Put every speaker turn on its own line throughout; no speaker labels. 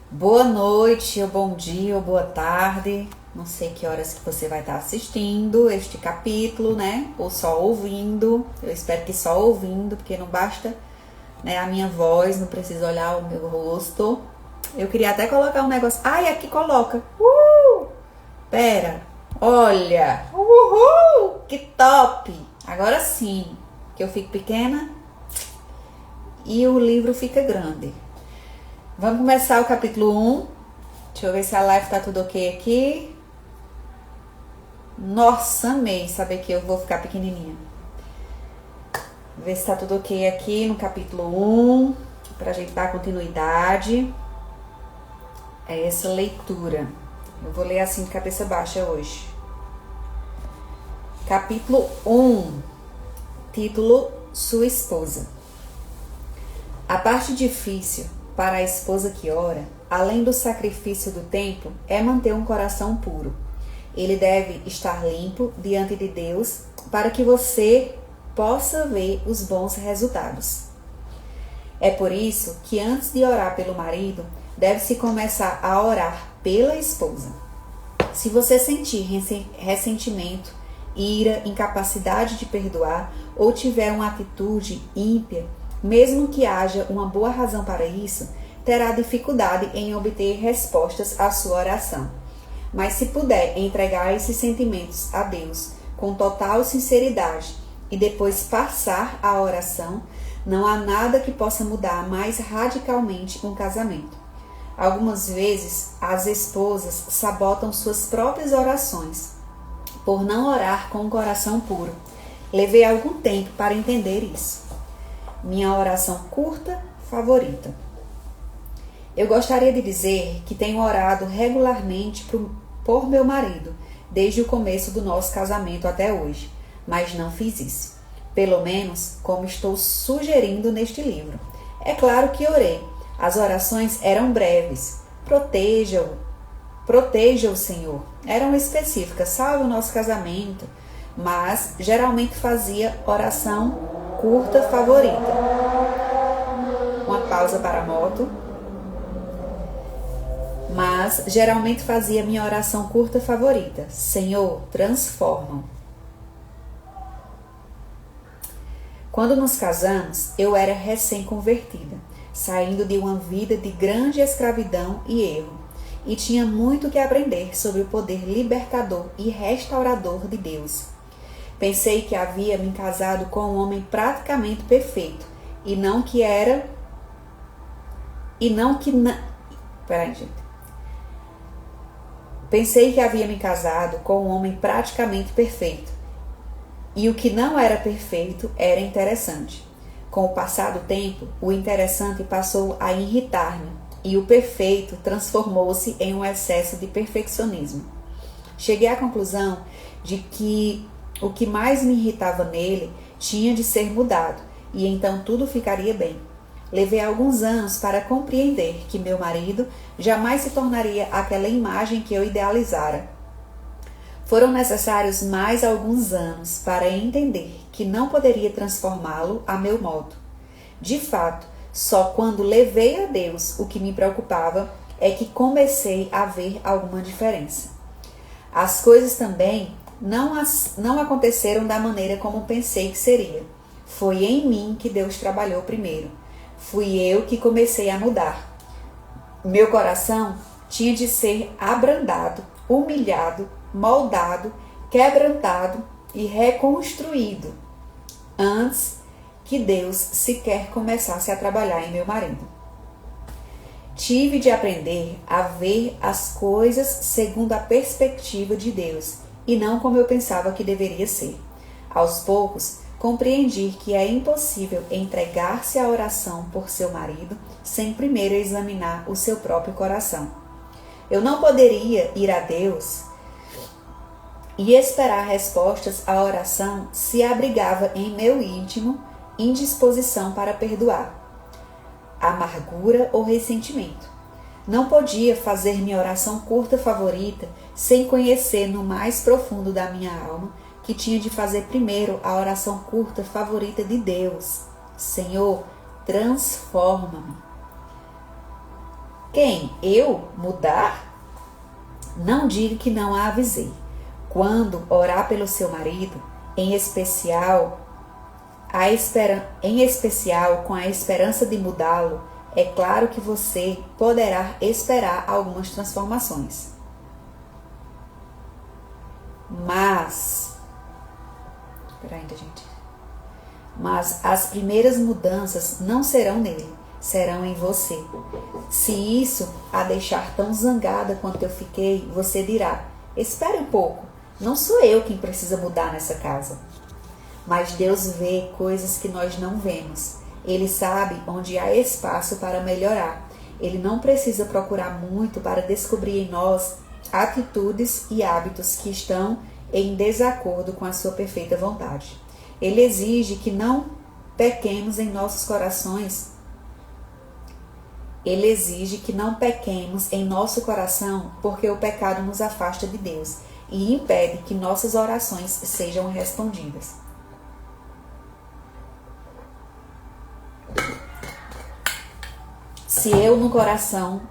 Boa noite, ou bom dia, ou boa tarde. Não sei que horas que você vai estar assistindo este capítulo, né? Ou só ouvindo. Eu espero que só ouvindo, porque não basta, né, a minha voz, não precisa olhar o meu rosto. Eu queria até colocar um negócio. Ai, aqui coloca. Pera. Olha. Uhul! Que top! Agora sim, que eu fico pequena e o livro fica grande. Vamos começar o capítulo 1. Deixa eu ver se a live tá tudo ok aqui. Nossa, amei saber que eu vou ficar pequenininha. Ver se tá tudo ok aqui no capítulo 1. Pra gente dar continuidade a essa leitura. Eu vou ler assim de cabeça baixa hoje. Capítulo 1. Título: Sua esposa. A parte difícil para a esposa que ora, além do sacrifício do tempo, é manter um coração puro. Ele deve estar limpo diante de Deus para que você possa ver os bons resultados. É por isso que antes de orar pelo marido, deve-se começar a orar pela esposa. Se você sentir ressentimento, ira, incapacidade de perdoar ou tiver uma atitude ímpia, mesmo que haja uma boa razão para isso, terá dificuldade em obter respostas à sua oração. Mas se puder entregar esses sentimentos a Deus com total sinceridade e depois passar a oração, não há nada que possa mudar mais radicalmente um casamento. Algumas vezes, as esposas sabotam suas próprias orações por não orar com um coração puro. Levei algum tempo para entender isso. Minha oração curta favorita. Eu gostaria de dizer que tenho orado regularmente por meu marido, desde o começo do nosso casamento até hoje, mas não fiz isso. Pelo menos como estou sugerindo neste livro. É claro que orei. As orações eram breves. Proteja-o, Senhor. Eram específicas, salve o nosso casamento. Mas geralmente fazia oração curta favorita. Uma pausa para a moto. Mas geralmente fazia minha oração curta favorita. Senhor, transforma. Quando nos casamos, eu era recém-convertida, saindo de uma vida de grande escravidão e erro, e tinha muito que aprender sobre o poder libertador e restaurador de Deus. Pensei que havia me casado com um homem praticamente perfeito, Pensei que havia me casado com um homem praticamente perfeito, e o que não era perfeito era interessante. Com o passar do tempo, o interessante passou a irritar-me, e o perfeito transformou-se em um excesso de perfeccionismo. Cheguei à conclusão de que o que mais me irritava nele tinha de ser mudado, e então tudo ficaria bem. Levei alguns anos para compreender que meu marido jamais se tornaria aquela imagem que eu idealizara. Foram necessários mais alguns anos para entender que não poderia transformá-lo a meu modo. De fato, só quando levei a Deus o que me preocupava é que comecei a ver alguma diferença. As coisas também não aconteceram da maneira como pensei que seria. Foi em mim que Deus trabalhou primeiro. Fui eu que comecei a mudar. Meu coração tinha de ser abrandado, humilhado, moldado, quebrantado e reconstruído antes que Deus sequer começasse a trabalhar em meu marido. Tive de aprender a ver as coisas segundo a perspectiva de Deus e não como eu pensava que deveria ser. Aos poucos, compreendi que é impossível entregar-se à oração por seu marido sem primeiro examinar o seu próprio coração. Eu não poderia ir a Deus e esperar respostas à oração se abrigava em meu íntimo indisposição para perdoar, amargura ou ressentimento. Não podia fazer minha oração curta favorita sem conhecer no mais profundo da minha alma que tinha de fazer primeiro a oração curta favorita de Deus. Senhor, transforma-me. Quem? Eu? Mudar? Não diga que não a avisei. Quando orar pelo seu marido, em especial com a esperança de mudá-lo, é claro que você poderá esperar algumas transformações. Mas as primeiras mudanças não serão nele, serão em você. Se isso a deixar tão zangada quanto eu fiquei, você dirá: espere um pouco, não sou eu quem precisa mudar nessa casa. Mas Deus vê coisas que nós não vemos. Ele sabe onde há espaço para melhorar. Ele não precisa procurar muito para descobrir em nós atitudes e hábitos que estão em desacordo com a sua perfeita vontade. Ele exige que não pequemos em nossos corações. Ele exige que não pequemos em nosso coração, porque o pecado nos afasta de Deus e impede que nossas orações sejam respondidas. Se eu no coração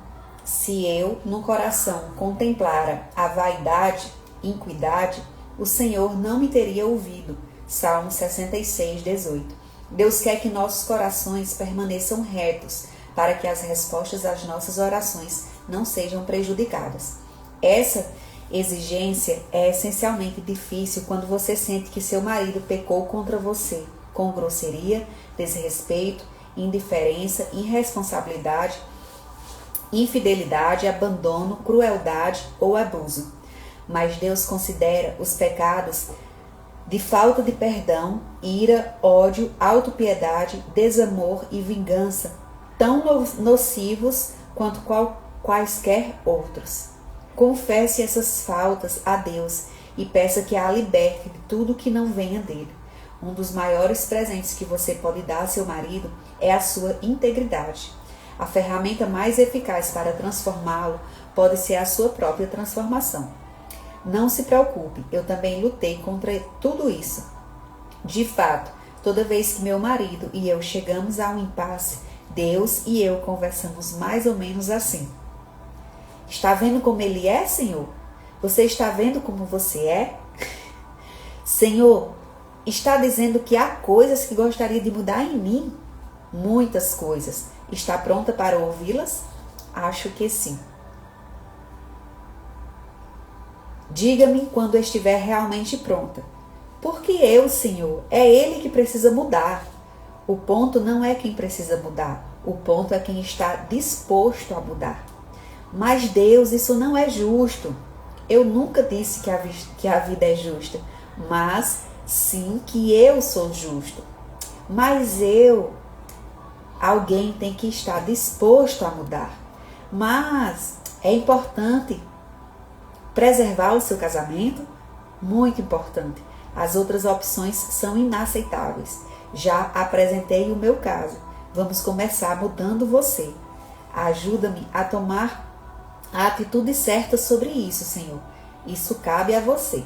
contemplara a vaidade, iniquidade, o Senhor não me teria ouvido. Salmo 66, 18. Deus quer que nossos corações permaneçam retos, para que as respostas às nossas orações não sejam prejudicadas. Essa exigência é essencialmente difícil quando você sente que seu marido pecou contra você, com grosseria, desrespeito, indiferença, irresponsabilidade, infidelidade, abandono, crueldade ou abuso. Mas Deus considera os pecados de falta de perdão, ira, ódio, autopiedade, desamor e vingança tão nocivos quanto quaisquer outros. Confesse essas faltas a Deus e peça que a liberte de tudo que não venha dele. Um dos maiores presentes que você pode dar a seu marido é a sua integridade. A ferramenta mais eficaz para transformá-lo pode ser a sua própria transformação. Não se preocupe, eu também lutei contra tudo isso. De fato, toda vez que meu marido e eu chegamos a um impasse, Deus e eu conversamos mais ou menos assim. Está vendo como ele é, Senhor? Você está vendo como você é? Senhor, está dizendo que há coisas que gostaria de mudar em mim? Muitas coisas. Está pronta para ouvi-las? Acho que sim. Diga-me quando estiver realmente pronta. Porque eu, Senhor, é Ele que precisa mudar. O ponto não é quem precisa mudar. O ponto é quem está disposto a mudar. Mas Deus, isso não é justo. Eu nunca disse que a vida é justa, mas sim que eu sou justo. Mas alguém tem que estar disposto a mudar. Mas é importante preservar o seu casamento? Muito importante. As outras opções são inaceitáveis. Já apresentei o meu caso. Vamos começar mudando você. Ajuda-me a tomar a atitude certa sobre isso, Senhor. Isso cabe a você.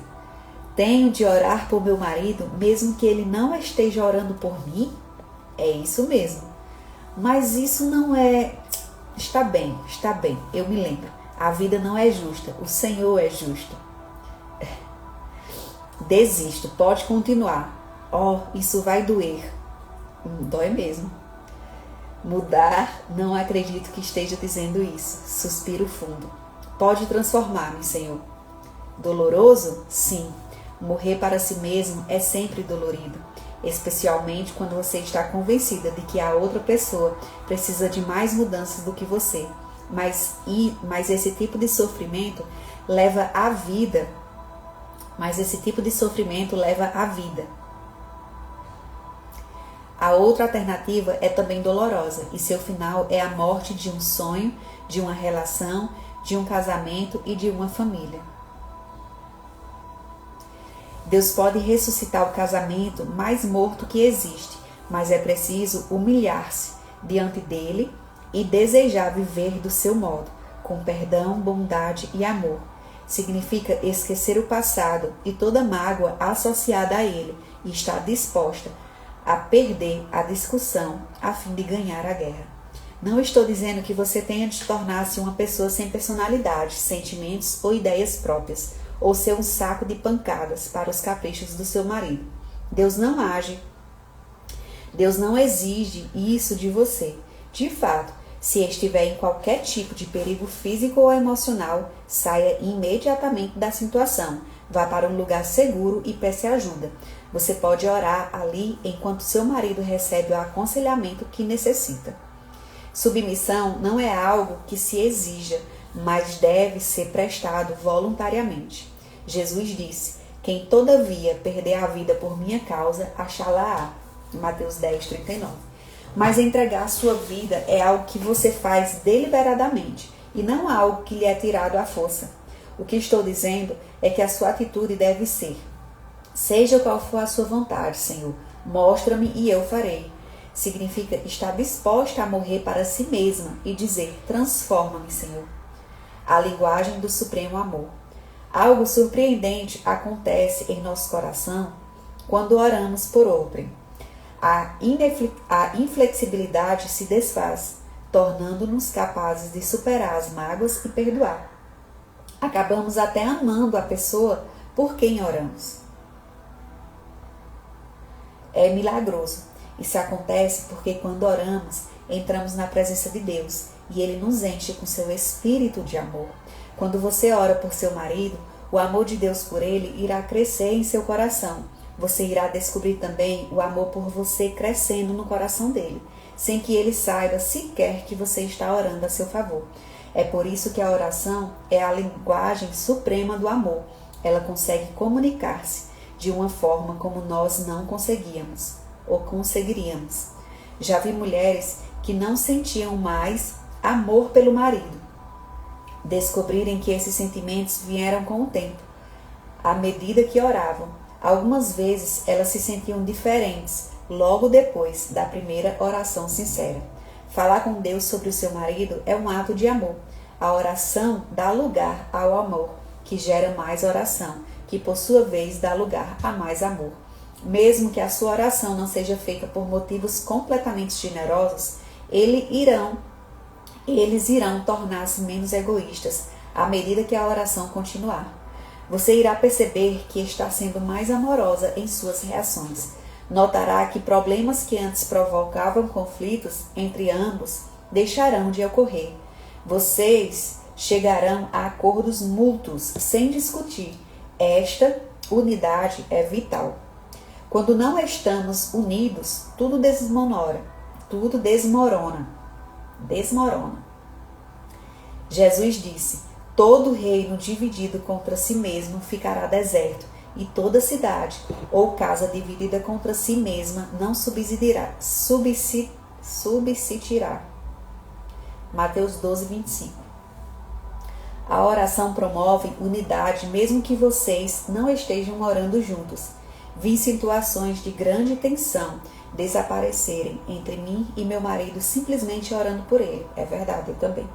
Tenho de orar por meu marido, mesmo que ele não esteja orando por mim? É isso mesmo. Mas isso não é... Está bem, eu me lembro. A vida não é justa, o Senhor é justo. Desisto, pode continuar. Oh, isso vai doer. Dói mesmo. Mudar, não acredito que esteja dizendo isso. Suspiro fundo. Pode transformar-me, Senhor. Doloroso? Sim. Morrer para si mesmo é sempre dolorido, especialmente quando você está convencida de que a outra pessoa precisa de mais mudanças do que você. Mas esse tipo de sofrimento leva à vida. A outra alternativa é também dolorosa e seu final é a morte de um sonho, de uma relação, de um casamento e de uma família. Deus pode ressuscitar o casamento mais morto que existe, mas é preciso humilhar-se diante dele e desejar viver do seu modo, com perdão, bondade e amor. Significa esquecer o passado e toda mágoa associada a ele e estar disposta a perder a discussão a fim de ganhar a guerra. Não estou dizendo que você tenha de tornar-se uma pessoa sem personalidade, sentimentos ou ideias próprias, ou ser um saco de pancadas para os caprichos do seu marido. Deus não exige isso de você. De fato, se estiver em qualquer tipo de perigo físico ou emocional, saia imediatamente da situação. Vá para um lugar seguro e peça ajuda. Você pode orar ali enquanto seu marido recebe o aconselhamento que necessita. Submissão não é algo que se exija, mas deve ser prestado voluntariamente. Jesus disse: quem todavia perder a vida por minha causa, achá-la-á. Mateus 10:39. Mas entregar sua vida é algo que você faz deliberadamente e não algo que lhe é tirado à força. O que estou dizendo é que a sua atitude deve ser: seja qual for a sua vontade, Senhor, mostra-me e eu farei. Significa estar disposta a morrer para si mesma e dizer: transforma-me, Senhor. A linguagem do supremo amor. Algo surpreendente acontece em nosso coração quando oramos por outrem. A inflexibilidade se desfaz, tornando-nos capazes de superar as mágoas e perdoar. Acabamos até amando a pessoa por quem oramos. É milagroso. Isso acontece porque quando oramos, entramos na presença de Deus e Ele nos enche com seu espírito de amor. Quando você ora por seu marido, o amor de Deus por ele irá crescer em seu coração. Você irá descobrir também o amor por você crescendo no coração dele, sem que ele saiba sequer que você está orando a seu favor. É por isso que a oração é a linguagem suprema do amor. Ela consegue comunicar-se de uma forma como nós não conseguíamos ou conseguiríamos. Já vi mulheres que não sentiam mais amor pelo marido descobrirem que esses sentimentos vieram com o tempo, à medida que oravam. Algumas vezes elas se sentiam diferentes logo depois da primeira oração sincera. Falar com Deus sobre o seu marido é um ato de amor. A oração dá lugar ao amor, que gera mais oração, que por sua vez dá lugar a mais amor. Mesmo que a sua oração não seja feita por motivos completamente generosos, eles irão tornar-se menos egoístas à medida que a oração continuar. Você irá perceber que está sendo mais amorosa em suas reações. Notará que problemas que antes provocavam conflitos entre ambos deixarão de ocorrer. Vocês chegarão a acordos mútuos sem discutir. Esta unidade é vital. Quando não estamos unidos, tudo desmorona. Jesus disse: todo reino dividido contra si mesmo ficará deserto, e toda cidade ou casa dividida contra si mesma não subsistirá. Mateus 12:25. A oração promove unidade mesmo que vocês não estejam orando juntos. Vi situações de grande tensão desaparecerem entre mim e meu marido simplesmente orando por ele. É verdade, eu também.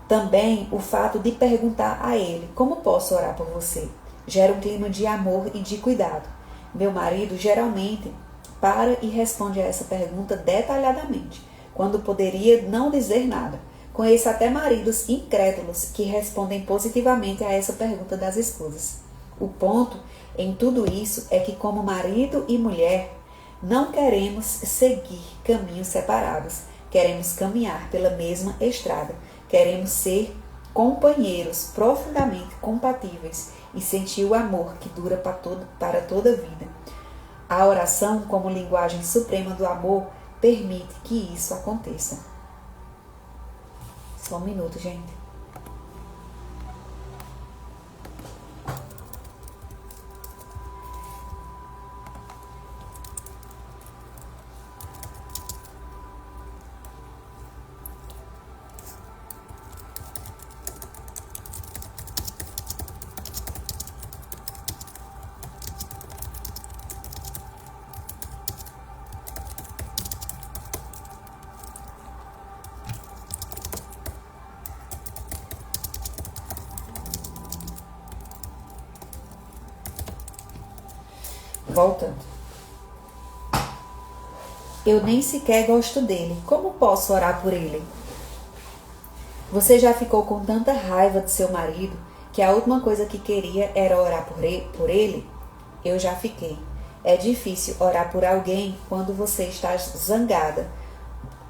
Também o fato de perguntar a ele: como posso orar por você? Gera um clima de amor e de cuidado. Meu marido geralmente para e responde a essa pergunta detalhadamente, quando poderia não dizer nada. Conheço até maridos incrédulos que respondem positivamente a essa pergunta das esposas. O ponto em tudo isso é que, como marido e mulher, não queremos seguir caminhos separados. Queremos caminhar pela mesma estrada. Queremos ser companheiros profundamente compatíveis e sentir o amor que dura para toda a vida. A oração, como linguagem suprema do amor, permite que isso aconteça. Só um minuto, gente. Voltando. Eu nem sequer gosto dele. Como posso orar por ele? Você já ficou com tanta raiva de seu marido que a última coisa que queria era orar por ele? Eu já fiquei. É difícil orar por alguém quando você está zangada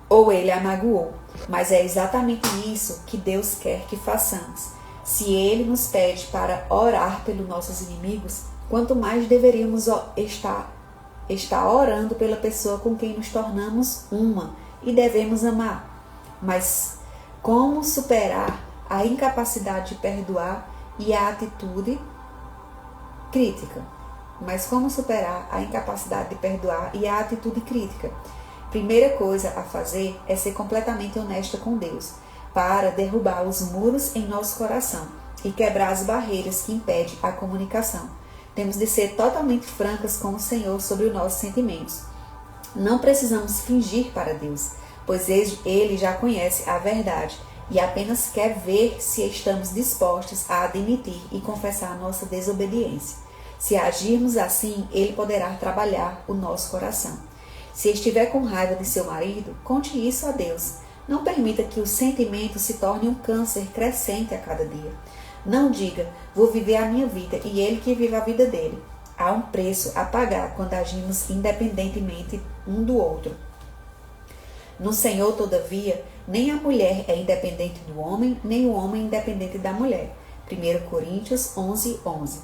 ou ele a magoou, mas é exatamente isso que Deus quer que façamos. Se Ele nos pede para orar pelos nossos inimigos, quanto mais deveríamos estar orando pela pessoa com quem nos tornamos uma e devemos amar. Mas como superar a incapacidade de perdoar e a atitude crítica? Primeira coisa a fazer é ser completamente honesta com Deus, para derrubar os muros em nosso coração e quebrar as barreiras que impedem a comunicação. Temos de ser totalmente francas com o Senhor sobre os nossos sentimentos. Não precisamos fingir para Deus, pois Ele já conhece a verdade e apenas quer ver se estamos dispostos a admitir e confessar a nossa desobediência. Se agirmos assim, Ele poderá trabalhar o nosso coração. Se estiver com raiva de seu marido, conte isso a Deus. Não permita que o sentimento se torne um câncer crescente a cada dia. Não diga, vou viver a minha vida e ele que vive a vida dele. Há um preço a pagar quando agimos independentemente um do outro. No Senhor, todavia, nem a mulher é independente do homem, nem o homem é independente da mulher. 1 Coríntios 11:11.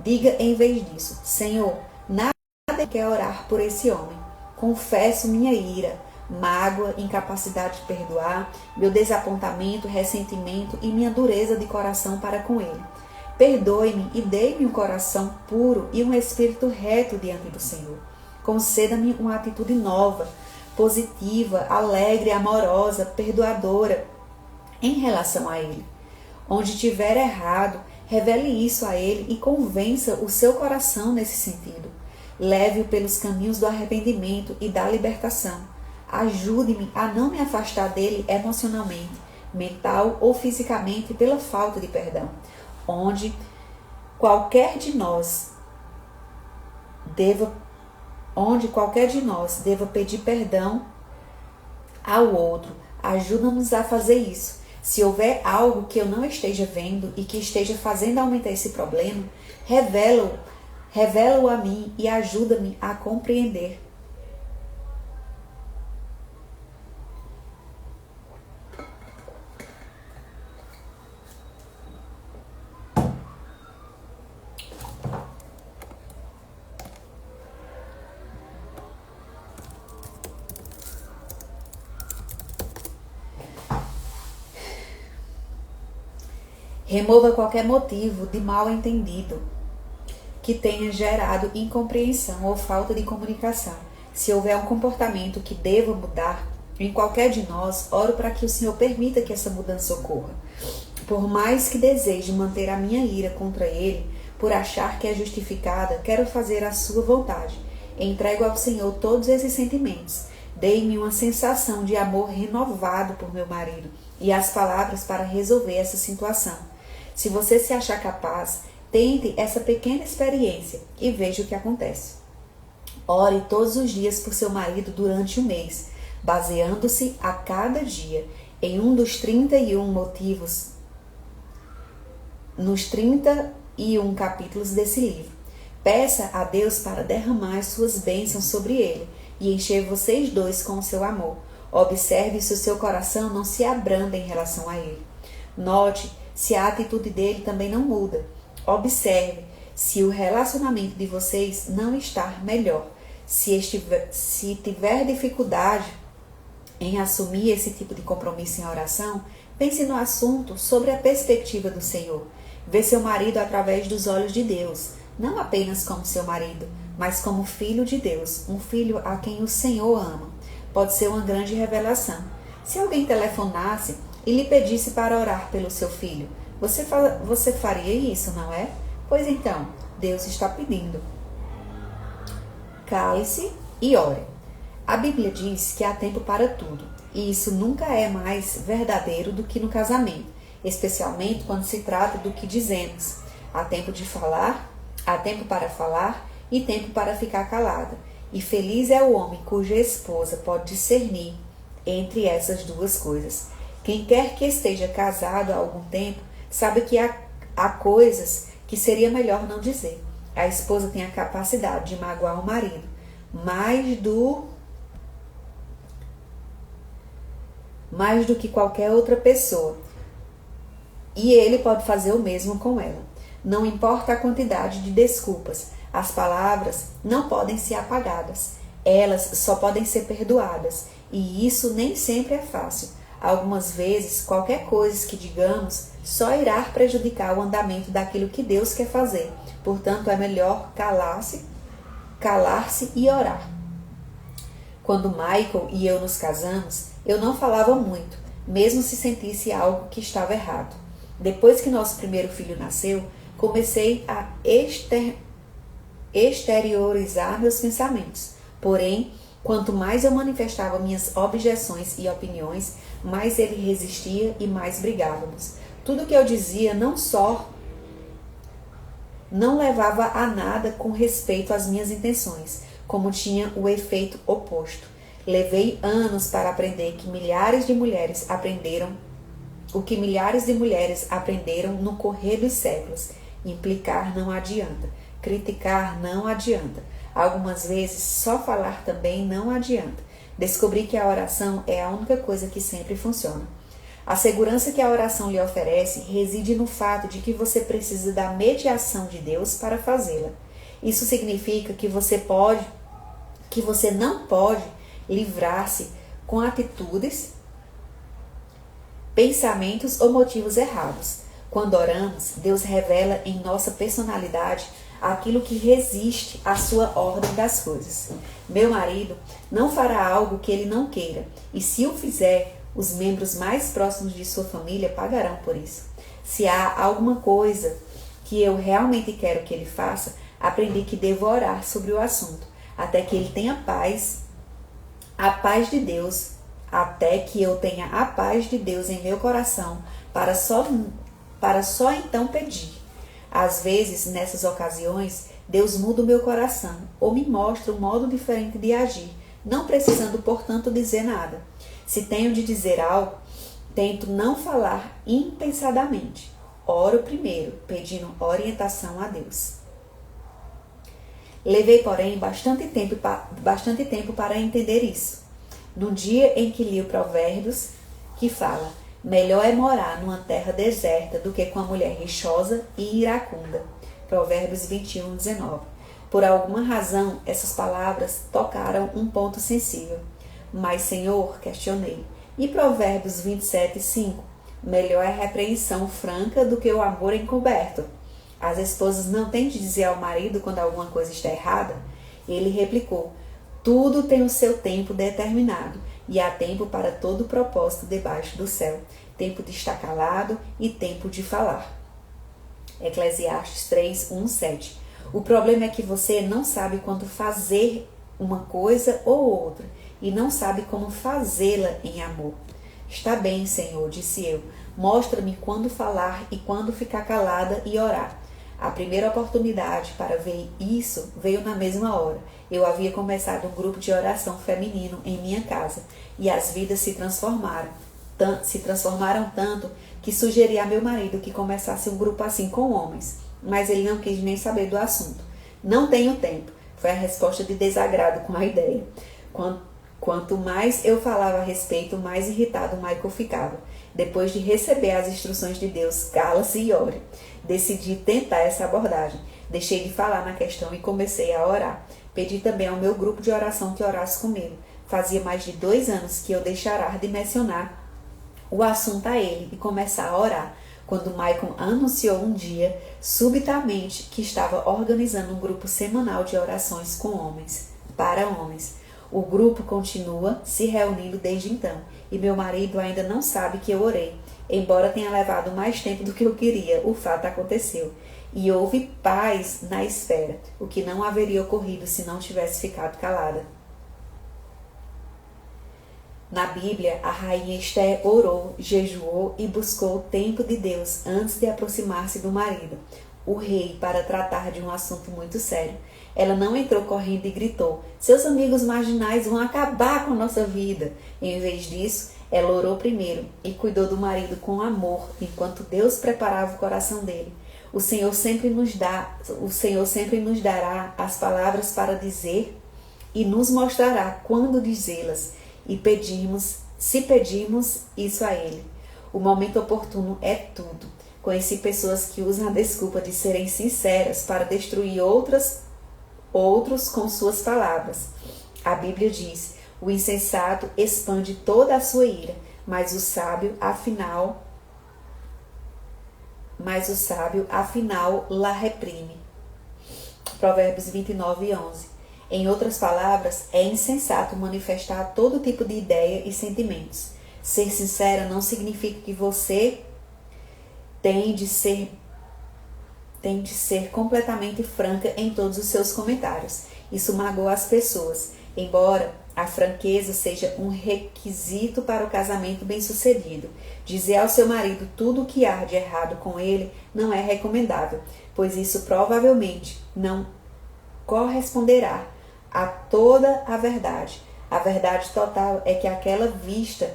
Diga em vez disso, Senhor, nada quer orar por esse homem. Confesso minha ira, mágoa, incapacidade de perdoar, meu desapontamento, ressentimento e minha dureza de coração para com ele. Perdoe-me e dê-me um coração puro e um espírito reto diante do Senhor. Conceda-me uma atitude nova, positiva, alegre, amorosa, perdoadora em relação a ele. Onde tiver errado, revele isso a ele e convença o seu coração nesse sentido. Leve-o pelos caminhos do arrependimento e da libertação. Ajude-me a não me afastar dele emocionalmente, mental ou fisicamente pela falta de perdão. Onde qualquer de nós deva pedir perdão ao outro. Ajuda-nos a fazer isso. Se houver algo que eu não esteja vendo e que esteja fazendo aumentar esse problema, revela-o a mim e ajuda-me a compreender. Remova qualquer motivo de mal entendido que tenha gerado incompreensão ou falta de comunicação. Se houver um comportamento que deva mudar em qualquer de nós, oro para que o Senhor permita que essa mudança ocorra. Por mais que deseje manter a minha ira contra ele, por achar que é justificada, quero fazer a sua vontade. Entrego ao Senhor todos esses sentimentos. Dei-me uma sensação de amor renovado por meu marido e as palavras para resolver essa situação. Se você se achar capaz, tente essa pequena experiência e veja o que acontece. Ore todos os dias por seu marido durante um mês, baseando-se a cada dia em um dos 31 motivos, nos 31 capítulos desse livro. Peça a Deus para derramar as suas bênçãos sobre ele e encher vocês dois com o seu amor. Observe se o seu coração não se abranda em relação a ele. Note se a atitude dele também não muda. Observe se o relacionamento de vocês não está melhor. Se tiver dificuldade em assumir esse tipo de compromisso em oração, pense no assunto sobre a perspectiva do Senhor. Vê seu marido através dos olhos de Deus, não apenas como seu marido, mas como filho de Deus, um filho a quem o Senhor ama. Pode ser uma grande revelação. Se alguém telefonasse e lhe pedisse para orar pelo seu filho, você faria isso, não é? Pois então, Deus está pedindo. Cale-se e ore. A Bíblia diz que há tempo para tudo, e isso nunca é mais verdadeiro do que no casamento, especialmente quando se trata do que dizemos. Há tempo de falar, há tempo para falar e tempo para ficar calada. E feliz é o homem cuja esposa pode discernir entre essas duas coisas. Quem quer que esteja casado há algum tempo, sabe que há coisas que seria melhor não dizer. A esposa tem a capacidade de magoar o marido, mais do que qualquer outra pessoa. E ele pode fazer o mesmo com ela. Não importa a quantidade de desculpas, as palavras não podem ser apagadas. Elas só podem ser perdoadas. E isso nem sempre é fácil. Algumas vezes, qualquer coisa que digamos só irá prejudicar o andamento daquilo que Deus quer fazer. Portanto, é melhor calar-se e orar. Quando Michael e eu nos casamos, eu não falava muito, mesmo se sentisse algo que estava errado. Depois que nosso primeiro filho nasceu, comecei a exteriorizar meus pensamentos. Porém, quanto mais eu manifestava minhas objeções e opiniões, mais ele resistia e mais brigávamos. Tudo que eu dizia não levava a nada com respeito às minhas intenções, como tinha o efeito oposto. Levei anos para aprender que milhares de mulheres aprenderam no correr dos séculos. Implicar não adianta, criticar não adianta. Algumas vezes só falar também não adianta. Descobri que a oração é a única coisa que sempre funciona. A segurança que a oração lhe oferece reside no fato de que você precisa da mediação de Deus para fazê-la. Isso significa que você não pode livrar-se com atitudes, pensamentos ou motivos errados. Quando oramos, Deus revela em nossa personalidade aquilo que resiste à sua ordem das coisas. Meu marido não fará algo que ele não queira, e se o fizer, os membros mais próximos de sua família pagarão por isso. Se há alguma coisa que eu realmente quero que ele faça, aprendi que devo orar sobre o assunto, até que ele tenha a paz de Deus, até que eu tenha a paz de Deus em meu coração, para só então pedir. Às vezes, nessas ocasiões, Deus muda o meu coração ou me mostra um modo diferente de agir, não precisando, portanto, dizer nada. Se tenho de dizer algo, tento não falar impensadamente. Oro primeiro, pedindo orientação a Deus. Levei, porém, bastante tempo para entender isso. No dia em que li o Provérbios, que fala: melhor é morar numa terra deserta do que com a mulher rixosa e iracunda. Provérbios 21, 19. Por alguma razão, essas palavras tocaram um ponto sensível. Mas, Senhor, questionei. E Provérbios 27, 5? Melhor é a repreensão franca do que o amor encoberto. As esposas não têm de dizer ao marido quando alguma coisa está errada? Ele replicou: tudo tem o seu tempo determinado, e há tempo para todo propósito debaixo do céu. Tempo de estar calado e tempo de falar. Eclesiastes 3, 1, 7. O problema é que você não sabe quando fazer uma coisa ou outra, e não sabe como fazê-la em amor. Está bem, Senhor, disse eu. Mostra-me quando falar e quando ficar calada e orar. A primeira oportunidade para ver isso veio na mesma hora. Eu havia começado um grupo de oração feminino em minha casa e as vidas se transformaram tanto que sugeri a meu marido que começasse um grupo assim com homens, mas ele não quis nem saber do assunto. Não tenho tempo, foi a resposta de desagrado com a ideia. Quanto mais eu falava a respeito, mais irritado Michael ficava. Depois de receber as instruções de Deus, cala-se e ore. Decidi tentar essa abordagem. Deixei de falar na questão e comecei a orar. Pedi também ao meu grupo de oração que orasse comigo. Fazia mais de 2 anos que eu deixara de mencionar o assunto a ele e começar a orar, quando Michael anunciou um dia, subitamente, que estava organizando um grupo semanal de orações com homens, para homens. O grupo continua se reunindo desde então, e meu marido ainda não sabe que eu orei. Embora tenha levado mais tempo do que eu queria, o fato aconteceu. E houve paz na esfera, o que não haveria ocorrido se não tivesse ficado calada. Na Bíblia, a rainha Esther orou, jejuou e buscou o tempo de Deus antes de aproximar-se do marido. o rei para tratar de um assunto muito sério. Ela não entrou correndo e gritou: seus amigos marginais vão acabar com a nossa vida. Em vez disso, ela orou primeiro e cuidou do marido com amor, enquanto Deus preparava o coração dele. O Senhor sempre nos dará as palavras para dizer e nos mostrará quando dizê-las se pedirmos isso a Ele. O momento oportuno é tudo. Conheci pessoas que usam a desculpa de serem sinceras para destruir outros com suas palavras. A Bíblia diz: o insensato expande toda a sua ira, mas o sábio afinal la reprime. Provérbios 29:11. Em outras palavras, é insensato manifestar todo tipo de ideia e sentimentos. Ser sincera não significa que você tem de ser completamente franca em todos os seus comentários. Isso magoa as pessoas, embora a franqueza seja um requisito para o casamento bem-sucedido. Dizer ao seu marido tudo o que há de errado com ele não é recomendável, pois isso provavelmente não corresponderá a toda a verdade. A verdade total é que aquela vista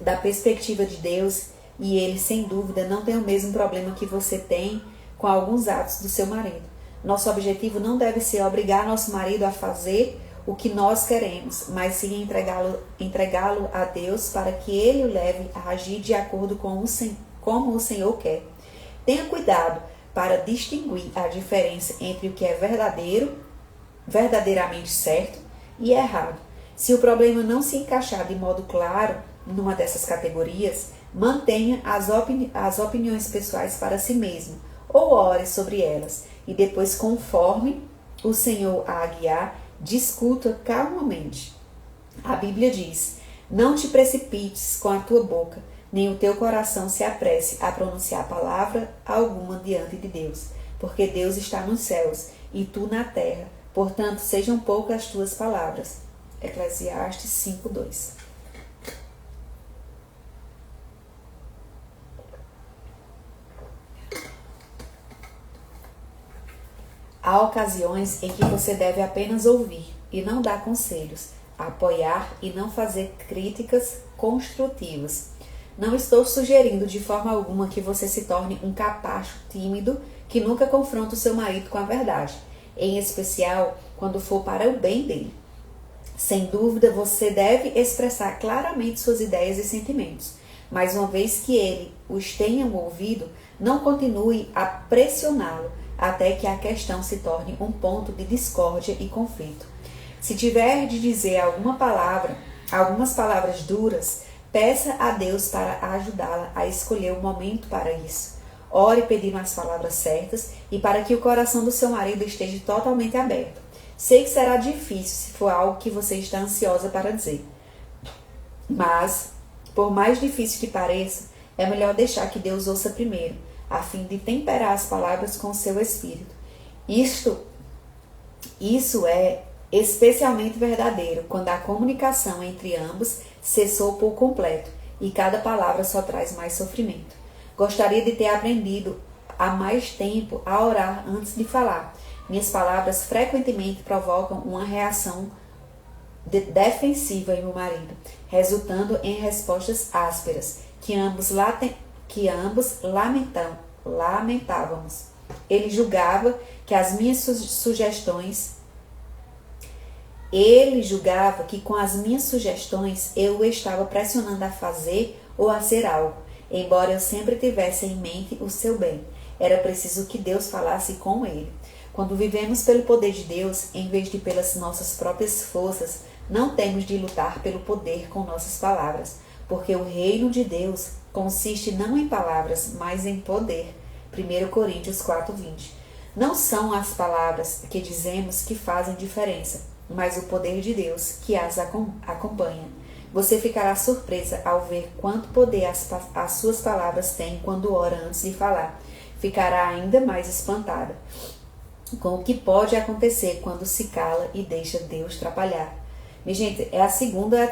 da perspectiva de Deus, e ele, sem dúvida, não tem o mesmo problema que você tem com alguns atos do seu marido. Nosso objetivo não deve ser obrigar nosso marido a fazer o que nós queremos, mas sim entregá-lo a Deus para que ele o leve a agir de acordo com como o Senhor quer. Tenha cuidado para distinguir a diferença entre o que é verdadeiramente certo e errado. Se o problema não se encaixar de modo claro numa dessas categorias, mantenha as opiniões pessoais para si mesmo, ou ore sobre elas, e depois, conforme o Senhor a guiar, discuta calmamente. A Bíblia diz: não te precipites com a tua boca, nem o teu coração se apresse a pronunciar palavra alguma diante de Deus, porque Deus está nos céus e tu na terra, portanto sejam poucas as tuas palavras. Eclesiastes 5:2. Há ocasiões em que você deve apenas ouvir e não dar conselhos, apoiar e não fazer críticas construtivas. Não estou sugerindo de forma alguma que você se torne um capacho tímido que nunca confronta o seu marido com a verdade, em especial quando for para o bem dele. Sem dúvida, você deve expressar claramente suas ideias e sentimentos, mas uma vez que ele os tenha ouvido, não continue a pressioná-lo até que a questão se torne um ponto de discórdia e conflito. Se tiver de dizer algumas palavras duras, peça a Deus para ajudá-la a escolher o momento para isso. Ore pedindo as palavras certas e para que o coração do seu marido esteja totalmente aberto. Sei que será difícil se for algo que você está ansiosa para dizer. Mas, por mais difícil que pareça, é melhor deixar que Deus ouça primeiro, a fim de temperar as palavras com o seu espírito. Isso é especialmente verdadeiro quando a comunicação entre ambos cessou por completo e cada palavra só traz mais sofrimento. Gostaria de ter aprendido há mais tempo a orar antes de falar. Minhas palavras frequentemente provocam uma reação defensiva em meu marido, resultando em respostas ásperas que ambos lamentávamos. Ele julgava que com as minhas sugestões eu o estava pressionando a fazer ou a ser algo, embora eu sempre tivesse em mente o seu bem. Era preciso que Deus falasse com ele. Quando vivemos pelo poder de Deus, em vez de pelas nossas próprias forças, não temos de lutar pelo poder com nossas palavras, porque o reino de Deus consiste não em palavras, mas em poder. 1 Coríntios 4:20. Não são as palavras que dizemos que fazem diferença, mas o poder de Deus que as acompanha. Você ficará surpresa ao ver quanto poder as suas palavras têm quando ora antes de falar. Ficará ainda mais espantada com o que pode acontecer quando se cala e deixa Deus trabalhar. Minha gente, é a segunda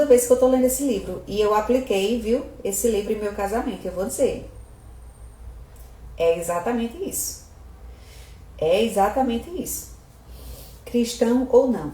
vez que eu estou lendo esse livro. E eu apliquei, viu, esse livro em meu casamento, eu vou dizer. É exatamente isso. É exatamente isso. Cristão ou não.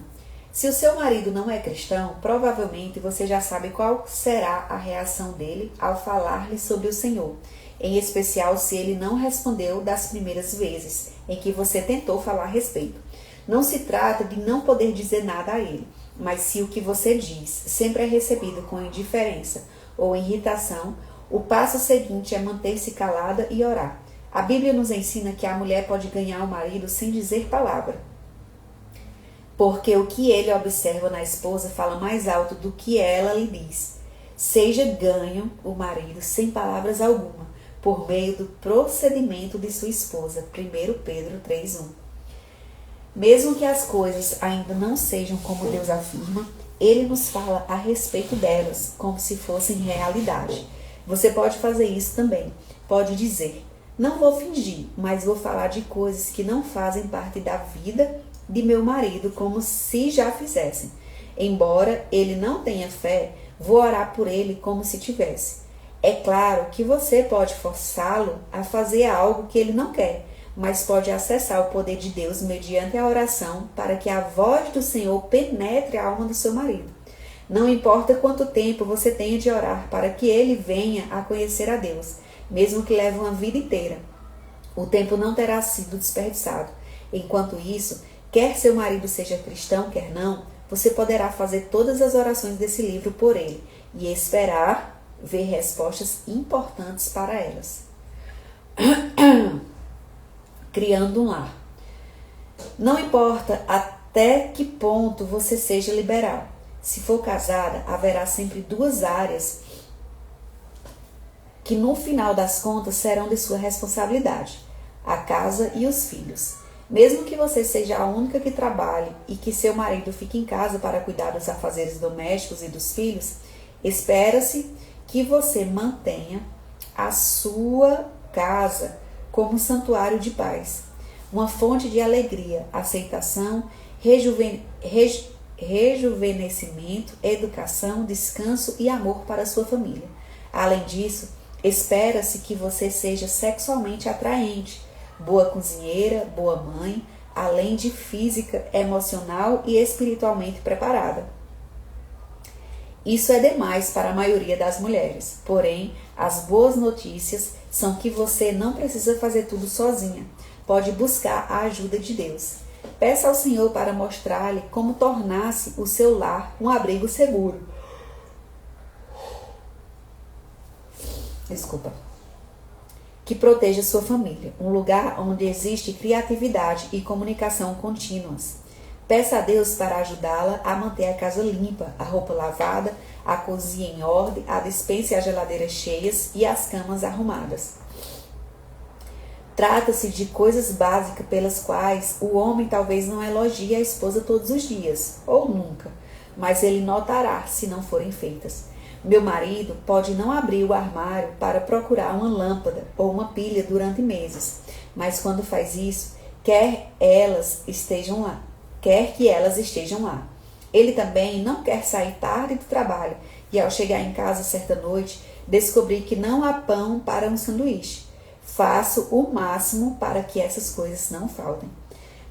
Se o seu marido não é cristão, provavelmente você já sabe qual será a reação dele ao falar-lhe sobre o Senhor, em especial se ele não respondeu das primeiras vezes em que você tentou falar a respeito. Não se trata de não poder dizer nada a ele, mas se o que você diz sempre é recebido com indiferença ou irritação, o passo seguinte é manter-se calada e orar. A Bíblia nos ensina que a mulher pode ganhar o marido sem dizer palavra, porque o que ele observa na esposa fala mais alto do que ela lhe diz. Seja ganho o marido sem palavras alguma, por meio do procedimento de sua esposa. 1 Pedro 3:1. Mesmo que as coisas ainda não sejam como Deus afirma, ele nos fala a respeito delas, como se fossem realidade. Você pode fazer isso também. Pode dizer: não vou fingir, mas vou falar de coisas que não fazem parte da vida de meu marido, como se já fizessem. Embora ele não tenha fé, vou orar por ele como se tivesse. É claro que você pode forçá-lo a fazer algo que ele não quer, mas pode acessar o poder de Deus mediante a oração para que a voz do Senhor penetre a alma do seu marido. Não importa quanto tempo você tenha de orar para que ele venha a conhecer a Deus, mesmo que leve uma vida inteira, o tempo não terá sido desperdiçado. Enquanto isso, quer seu marido seja cristão, quer não, você poderá fazer todas as orações desse livro por ele e esperar ver respostas importantes para elas. Criando um lar. Não importa até que ponto você seja liberal. Se for casada, haverá sempre duas áreas que no final das contas serão de sua responsabilidade: a casa e os filhos. Mesmo que você seja a única que trabalhe e que seu marido fique em casa para cuidar dos afazeres domésticos e dos filhos, espera-se que você mantenha a sua casa como um santuário de paz, uma fonte de alegria, aceitação, rejuvenescimento, educação, descanso e amor para a sua família. Além disso, espera-se que você seja sexualmente atraente, boa cozinheira, boa mãe, além de física, emocional e espiritualmente preparada. Isso é demais para a maioria das mulheres, porém, as boas notícias são que você não precisa fazer tudo sozinha. Pode buscar a ajuda de Deus. Peça ao Senhor para mostrar-lhe como tornar-se o seu lar um abrigo seguro. Que proteja sua família, um lugar onde existe criatividade e comunicação contínuas. Peça a Deus para ajudá-la a manter a casa limpa, a roupa lavada, a cozinha em ordem, a despensa e a geladeira cheias e as camas arrumadas. Trata-se de coisas básicas pelas quais o homem talvez não elogie a esposa todos os dias, ou nunca, mas ele notará se não forem feitas. Meu marido pode não abrir o armário para procurar uma lâmpada ou uma pilha durante meses, mas quando faz isso, quer que elas estejam lá. Ele também não quer sair tarde do trabalho e, ao chegar em casa certa noite, descobrir que não há pão para um sanduíche. Faço o máximo para que essas coisas não faltem.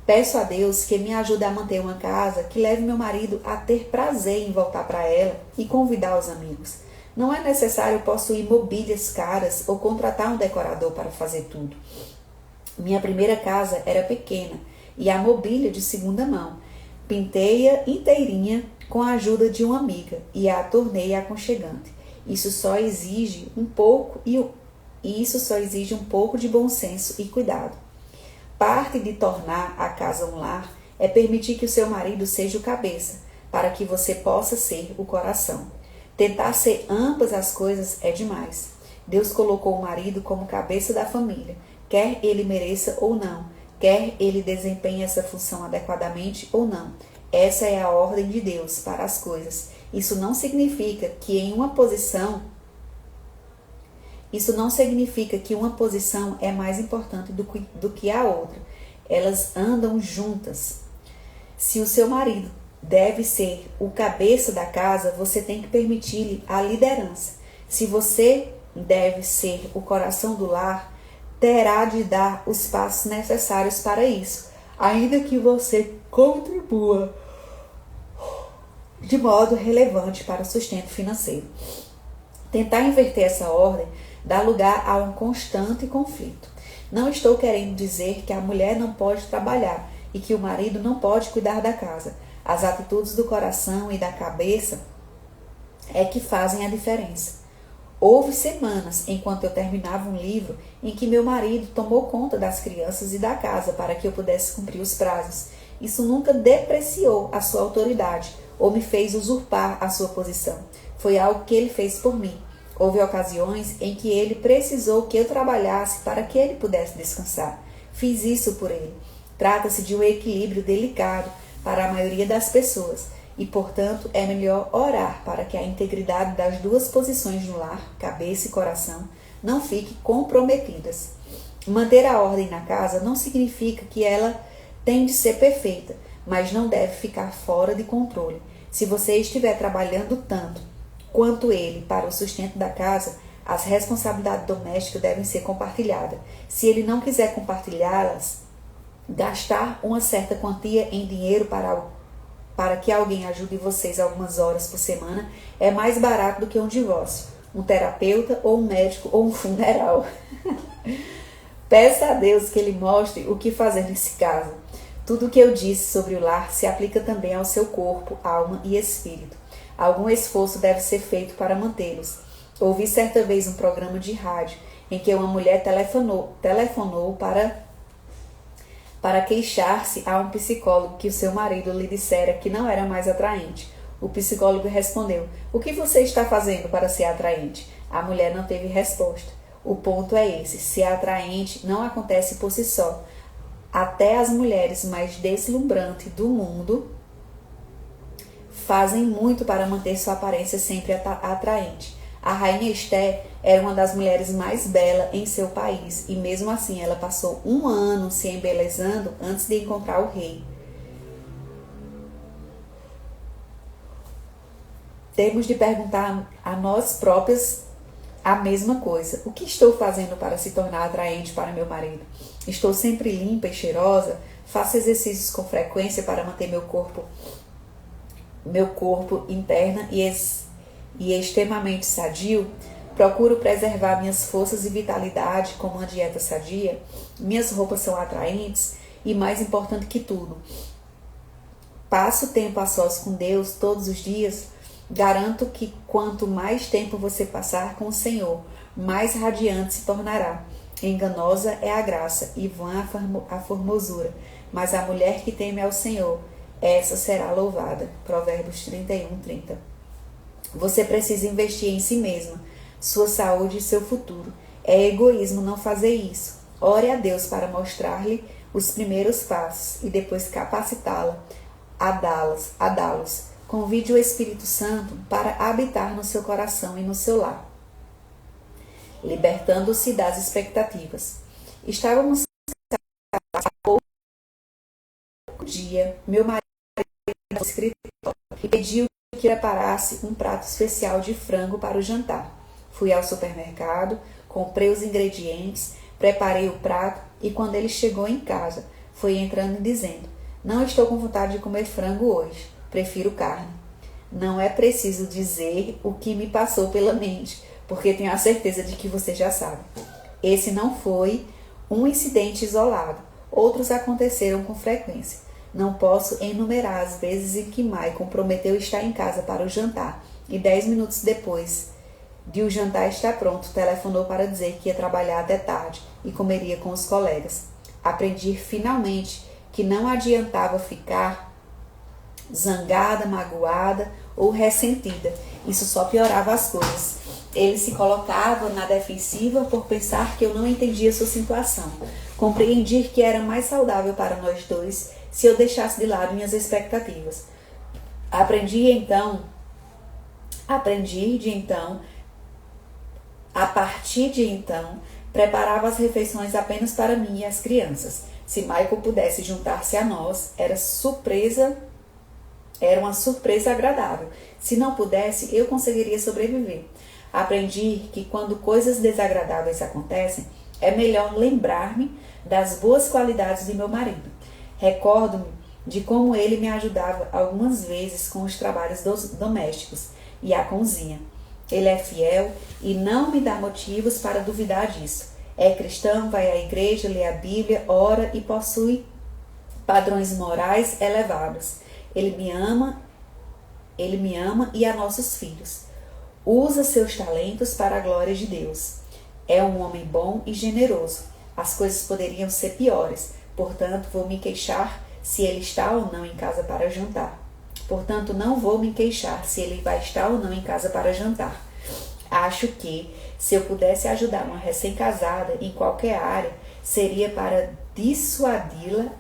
Peço a Deus que me ajude a manter uma casa que leve meu marido a ter prazer em voltar para ela e convidar os amigos. Não é necessário possuir mobílias caras ou contratar um decorador para fazer tudo. Minha primeira casa era pequena e a mobília de segunda mão. Pintei-a inteirinha com a ajuda de uma amiga e a tornei aconchegante. Isso só exige um pouco de bom senso e cuidado. Parte de tornar a casa um lar é permitir que o seu marido seja o cabeça, para que você possa ser o coração. Tentar ser ambas as coisas é demais. Deus colocou o marido como cabeça da família, quer ele mereça ou não, quer ele desempenhe essa função adequadamente ou não. Essa é a ordem de Deus para as coisas. Isso não significa que uma posição é mais importante do que a outra. Elas andam juntas. Se o seu marido deve ser o cabeça da casa, você tem que permitir-lhe a liderança. Se você deve ser o coração do lar, terá de dar os passos necessários para isso, ainda que você contribua de modo relevante para o sustento financeiro. Tentar inverter essa ordem dá lugar a um constante conflito. Não estou querendo dizer que a mulher não pode trabalhar e que o marido não pode cuidar da casa. As atitudes do coração e da cabeça é que fazem a diferença. Houve semanas, enquanto eu terminava um livro, em que meu marido tomou conta das crianças e da casa para que eu pudesse cumprir os prazos. Isso nunca depreciou a sua autoridade ou me fez usurpar a sua posição. Foi algo que ele fez por mim. Houve ocasiões em que ele precisou que eu trabalhasse para que ele pudesse descansar. Fiz isso por ele. Trata-se de um equilíbrio delicado para a maioria das pessoas. E, portanto, é melhor orar para que a integridade das duas posições no lar, cabeça e coração, não fique comprometidas. Manter a ordem na casa não significa que ela tem de ser perfeita, mas não deve ficar fora de controle. Se você estiver trabalhando tanto quanto ele para o sustento da casa, as responsabilidades domésticas devem ser compartilhadas. Se ele não quiser compartilhá-las, gastar uma certa quantia em dinheiro para que alguém ajude vocês algumas horas por semana é mais barato do que um divórcio, um terapeuta ou um médico ou um funeral. Peça a Deus que Ele mostre o que fazer nesse caso. Tudo o que eu disse sobre o lar se aplica também ao seu corpo, alma e espírito. Algum esforço deve ser feito para mantê-los. Ouvi certa vez um programa de rádio em que uma mulher telefonou para queixar-se a um psicólogo que o seu marido lhe dissera que não era mais atraente. O psicólogo respondeu: "O que você está fazendo para ser atraente?" A mulher não teve resposta. O ponto é esse: ser atraente não acontece por si só. Até as mulheres mais deslumbrantes do mundo fazem muito para manter sua aparência sempre atraente. A rainha Esther era uma das mulheres mais belas em seu país e mesmo assim ela passou 1 ano se embelezando antes de encontrar o rei. Temos de perguntar a nós próprias a mesma coisa. O que estou fazendo para se tornar atraente para meu marido? Estou sempre limpa e cheirosa? Faço exercícios com frequência para manter meu corpo interna e extremamente sadio? Procuro preservar minhas forças e vitalidade com uma dieta sadia? Minhas roupas são atraentes? E mais importante que tudo, passo tempo a sós com Deus todos os dias? Garanto que quanto mais tempo você passar com o Senhor, mais radiante se tornará. Enganosa é a graça e vã a formosura, mas a mulher que teme ao Senhor, essa será louvada. Provérbios 31:30. Você precisa investir em si mesma, sua saúde e seu futuro. É egoísmo não fazer isso. Ore a Deus para mostrar-lhe os primeiros passos e depois capacitá-la a dá-los. Convide o Espírito Santo para habitar no seu coração e no seu lar, libertando-se das expectativas. Estávamos há pouco dia, meu marido no escritório e pediu que preparasse um prato especial de frango para o jantar. Fui ao supermercado, comprei os ingredientes, preparei o prato e quando ele chegou em casa, foi entrando e dizendo: "Não estou com vontade de comer frango hoje, prefiro carne." Não é preciso dizer o que me passou pela mente, porque tenho a certeza de que você já sabe. Esse não foi um incidente isolado, outros aconteceram com frequência. Não posso enumerar as vezes em que Michael prometeu estar em casa para o jantar e 10 minutos depois de o jantar estar pronto, telefonou para dizer que ia trabalhar até tarde e comeria com os colegas. Aprendi finalmente que não adiantava ficar zangada, magoada ou ressentida. Isso só piorava as coisas. Ele se colocava na defensiva por pensar que eu não entendia sua situação. Compreendi que era mais saudável para nós dois se eu deixasse de lado minhas expectativas. Aprendi a partir de então, preparava as refeições apenas para mim e as crianças. Se Michael pudesse juntar-se a nós, era uma surpresa agradável. Se não pudesse, eu conseguiria sobreviver. Aprendi que quando coisas desagradáveis acontecem, É melhor lembrar-me das boas qualidades de meu marido. Recordo-me de como ele me ajudava algumas vezes com os trabalhos domésticos e a cozinha. Ele é fiel e não me dá motivos para duvidar disso. É cristão, vai à igreja, lê a Bíblia, ora e possui padrões morais elevados. Ele me ama e a nossos filhos. Usa seus talentos para a glória de Deus. É um homem bom e generoso. As coisas poderiam ser piores, portanto, vou me queixar se ele está ou não em casa para jantar. Portanto, não vou me queixar se ele vai estar ou não em casa para jantar. Acho que, se eu pudesse ajudar uma recém-casada em qualquer área, seria para dissuadi-la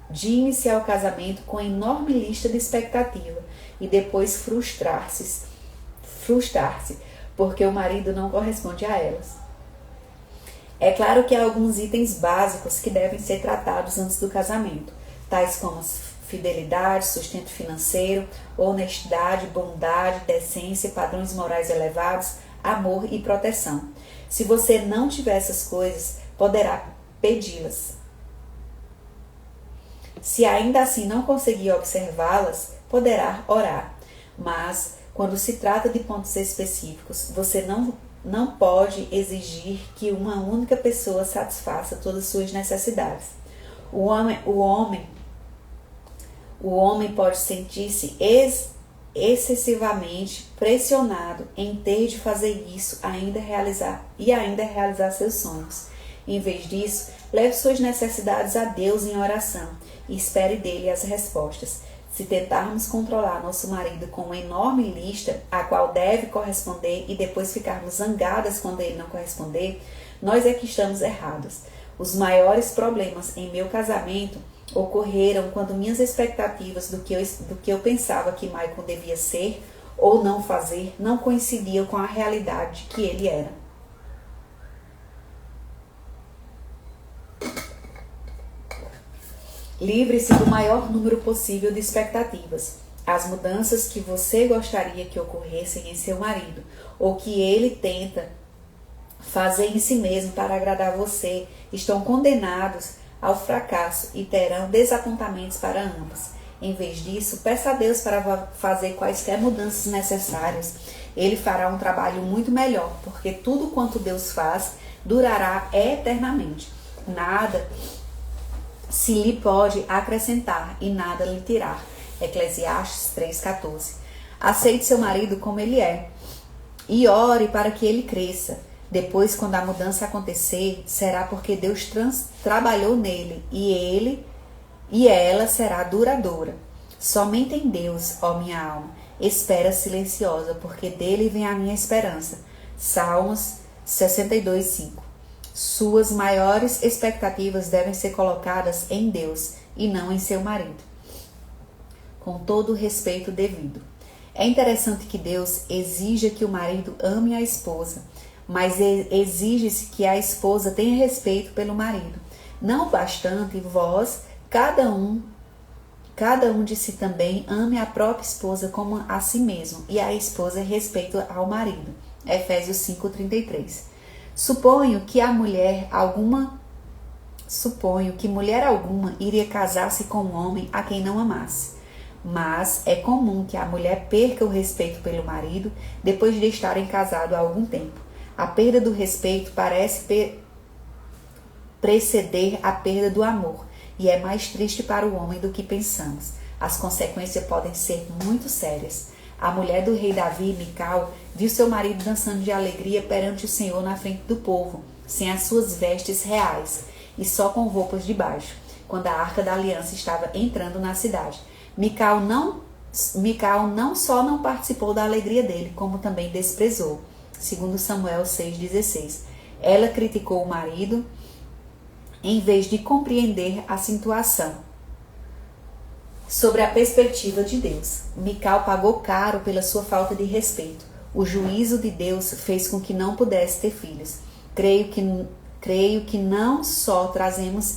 de iniciar o casamento com enorme lista de expectativa e depois frustrar-se, porque o marido não corresponde a elas. É claro que há alguns itens básicos que devem ser tratados antes do casamento, tais como fidelidade, sustento financeiro, honestidade, bondade, decência, padrões morais elevados, amor e proteção. Se você não tiver essas coisas, poderá pedi-las. Se ainda assim não conseguir observá-las, poderá orar. Mas, quando se trata de pontos específicos, você não pode exigir que uma única pessoa satisfaça todas as suas necessidades. O homem pode sentir-se excessivamente pressionado em ter de fazer isso ainda realizar seus sonhos. Em vez disso, leve suas necessidades a Deus em oração e espere dele as respostas. Se tentarmos controlar nosso marido com uma enorme lista, a qual deve corresponder, e depois ficarmos zangadas quando ele não corresponder, nós é que estamos errados. Os maiores problemas em meu casamento ocorreram quando minhas expectativas do que eu pensava que Michael devia ser ou não fazer não coincidiam com a realidade que ele era. Livre-se do maior número possível de expectativas. As mudanças que você gostaria que ocorressem em seu marido, ou que ele tenta fazer em si mesmo para agradar você, estão condenados ao fracasso e terão desapontamentos para ambos. Em vez disso, peça a Deus para fazer quaisquer mudanças necessárias. Ele fará um trabalho muito melhor, porque tudo quanto Deus faz durará eternamente. Nada se lhe pode acrescentar e nada lhe tirar. Eclesiastes 3,14. Aceite seu marido como ele é e ore para que ele cresça. Depois, quando a mudança acontecer, será porque Deus trabalhou nele e ela será duradoura. Somente em Deus, ó minha alma, espera silenciosa, porque dele vem a minha esperança. Salmos 62:5. Suas maiores expectativas devem ser colocadas em Deus e não em seu marido, com todo o respeito devido. É interessante que Deus exija que o marido ame a esposa, mas exige-se que a esposa tenha respeito pelo marido. Não bastante vós, cada um de si também ame a própria esposa como a si mesmo, e a esposa respeito ao marido. Efésios 5:33. Suponho que mulher alguma iria casar-se com um homem a quem não amasse. Mas é comum que a mulher perca o respeito pelo marido depois de estarem casados há algum tempo. A perda do respeito parece preceder a perda do amor, e é mais triste para o homem do que pensamos. As consequências podem ser muito sérias. A mulher do rei Davi, Mical, viu seu marido dançando de alegria perante o Senhor na frente do povo, sem as suas vestes reais e só com roupas de baixo, quando a arca da aliança estava entrando na cidade. Mical não só não participou da alegria dele, como também desprezou. 2 Samuel 6,16. Ela criticou o marido em vez de compreender a situação sobre a perspectiva de Deus. Mical pagou caro pela sua falta de respeito. O juízo de Deus fez com que não pudesse ter filhos. Creio que não só trazemos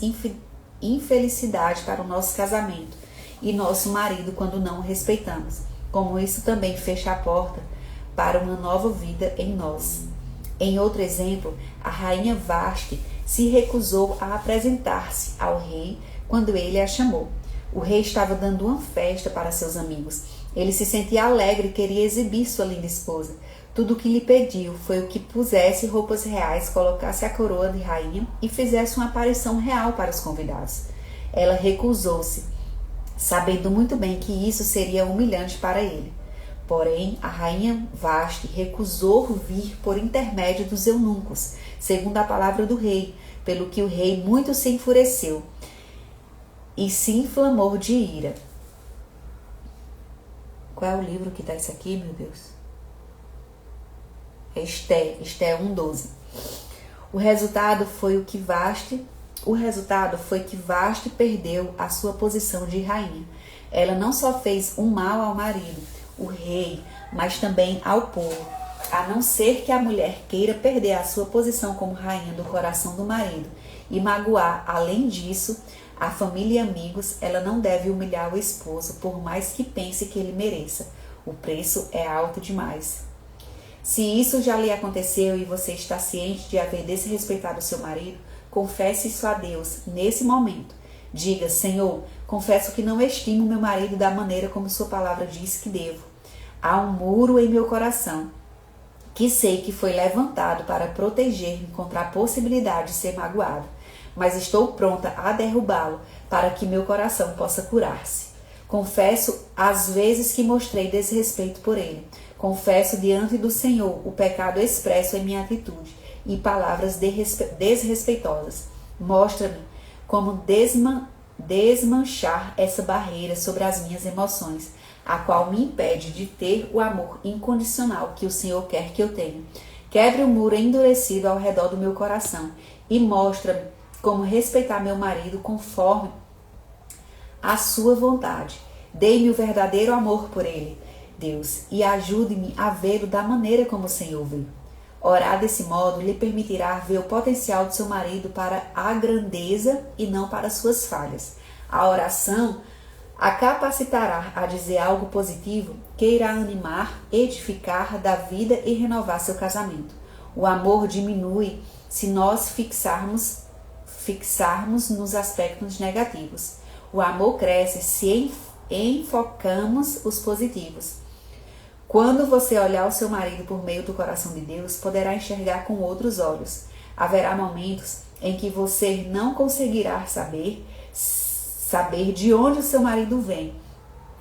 infelicidade para o nosso casamento e nosso marido quando não o respeitamos, como isso também fecha a porta para uma nova vida em nós. Em outro exemplo, a rainha Vasti se recusou a apresentar-se ao rei quando ele a chamou. O rei estava dando uma festa para seus amigos. Ele se sentia alegre e queria exibir sua linda esposa. Tudo o que lhe pediu foi o que pusesse roupas reais, colocasse a coroa de rainha e fizesse uma aparição real para os convidados. Ela recusou-se, sabendo muito bem que isso seria humilhante para ele. Porém, a rainha Vasti recusou vir por intermédio dos eunucos, segundo a palavra do rei, pelo que o rei muito se enfureceu e se inflamou de ira. Qual é o livro que está isso aqui, meu Deus? É Esté 1:12. O resultado foi que Vasti perdeu a sua posição de rainha. Ela não só fez um mal ao marido, o rei, mas também ao povo. A não ser que a mulher queira perder a sua posição como rainha do coração do marido e magoar, além disso, a família e amigos, ela não deve humilhar o esposo, por mais que pense que ele mereça. O preço é alto demais. Se isso já lhe aconteceu e você está ciente de haver desrespeitado o seu marido, confesse isso a Deus nesse momento. Diga: Senhor, confesso que não estimo meu marido da maneira como sua palavra diz que devo. Há um muro em meu coração, que sei que foi levantado para proteger-me contra a possibilidade de ser magoado, mas estou pronta a derrubá-lo para que meu coração possa curar-se. Confesso as vezes que mostrei desrespeito por ele. Confesso diante do Senhor o pecado expresso em minha atitude e palavras desrespeitosas. Mostra-me como desmanchar essa barreira sobre as minhas emoções, a qual me impede de ter o amor incondicional que o Senhor quer que eu tenha. Quebre o muro endurecido ao redor do meu coração e mostra-me como respeitar meu marido conforme a sua vontade. Dê-me o verdadeiro amor por ele, Deus, e ajude-me a vê-lo da maneira como o Senhor vê. Orar desse modo lhe permitirá ver o potencial do seu marido para a grandeza e não para suas falhas. A oração a capacitará a dizer algo positivo que irá animar, edificar, dar vida e renovar seu casamento. O amor diminui se nós fixarmos nos aspectos negativos. O amor cresce se enfocamos os positivos. Quando você olhar o seu marido por meio do coração de Deus, poderá enxergar com outros olhos. Haverá momentos em que você não conseguirá saber de onde o seu marido vem,